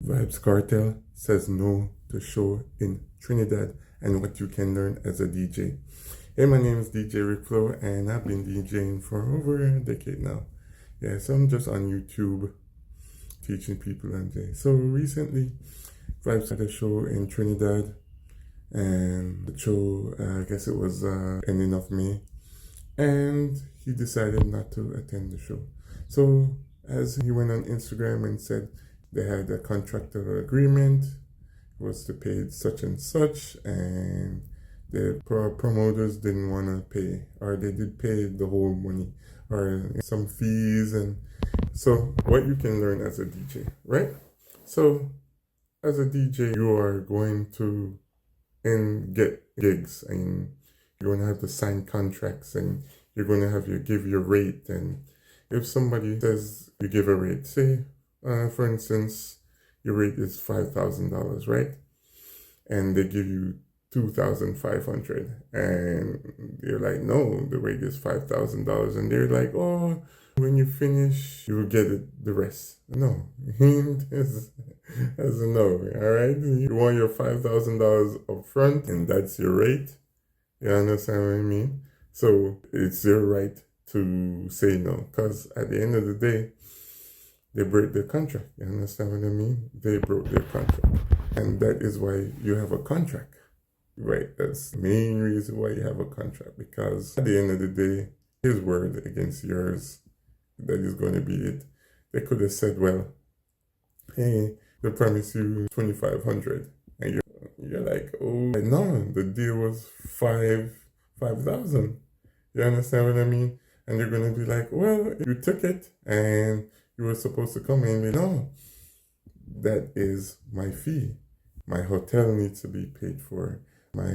Vybz Kartel says no to show in Trinidad and what you can learn as a DJ. Hey, my name is DJ Rickflow and I've been DJing for over a decade now. Yeah, so I'm just on YouTube teaching people and day. So recently, Vybz had a show in Trinidad and the show, I guess it was ending of May, and he decided not to attend the show. So as he went on Instagram and said they had a contractual agreement, it was to pay such and such, and the promoters didn't want to pay, or they did pay the whole money or some fees. And so what you can learn as a DJ, right? So as a DJ, you are going to get gigs, and you're going to have to sign contracts, and you're going to have to give your rate. And if somebody says you give a rate, say for instance your rate is $5,000, right? And they give you $2,500, and you're like, no, the rate is $5,000, and they're like, oh, when you finish, you will get it, the rest. No, as a no, all right? You want your $5,000 up front, and that's your rate. You understand what I mean? So it's your right to say no, because at the end of the day, they break their contract. You understand what I mean? They broke their contract, and that is why you have a contract. Right, that's the main reason why you have a contract, because at the end of the day, his word against yours, that is going to be it. They could have said, well, hey, they promise you $2,500, and you're like, oh, no, the deal was $5,000. You understand what I mean? And they're going to be like, well, you took it, and you were supposed to come in. No, that is my fee. My hotel needs to be paid for. My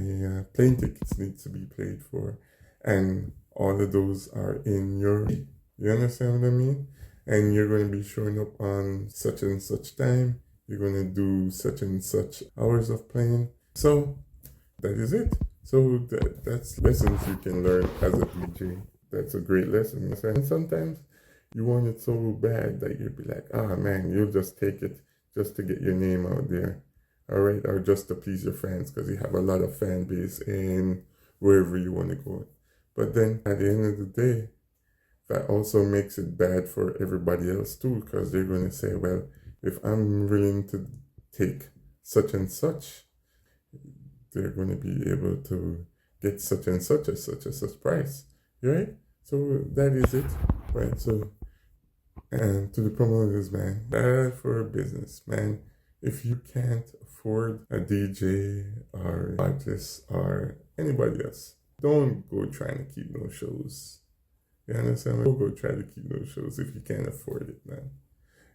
plane tickets need to be paid for, and all of those are in your fee. You understand what I mean? And you're going to be showing up on such and such time. You're going to do such and such hours of playing. So that is it. So that's lessons you can learn as a DJ. That's a great lesson. And sometimes you want it so bad that you'll be like, ah, man, you'll just take it just to get your name out there. All right, or just to please your fans, because you have a lot of fan base in wherever you want to go. But then at the end of the day, that also makes it bad for everybody else too, because they're going to say, well, if I'm willing to take such and such, they're going to be able to get such and such price, right? So that is it, right? So, and to the promoters, man, bad for business, man. If you can't afford a DJ or artist or anybody else, don't go trying to keep no shows. You understand? Don't go try to keep no shows if you can't afford it, man.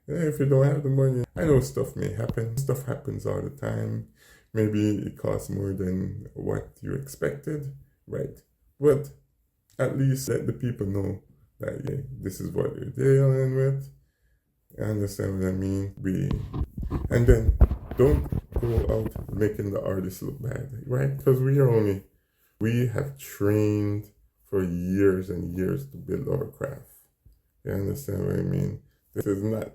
Yeah, if you don't have the money, I know stuff may happen. Stuff happens all the time. Maybe it costs more than what you expected, right? But at least let the people know that, yeah, this is what you're dealing with. You understand what I mean? And then don't go out making the artist look bad, right? Because we have trained for years and years to build our craft. You understand what I mean? This is not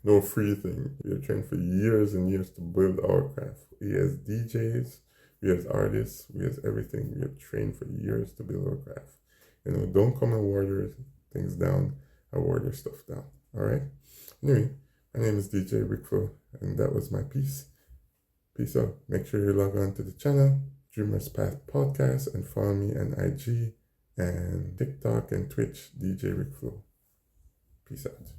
no free thing. We have trained for years and years to build our craft. We as DJs, we as artists, we as everything, we have trained for years to build our craft. You know, don't come and water things down or water stuff down, all right? Anyway, my name is DJ Rickflow, and that was my piece. Peace out. Make sure you log on to the channel, Dreamers Path Podcast, and follow me on IG and TikTok and Twitch, DJ Rickflow. Peace out.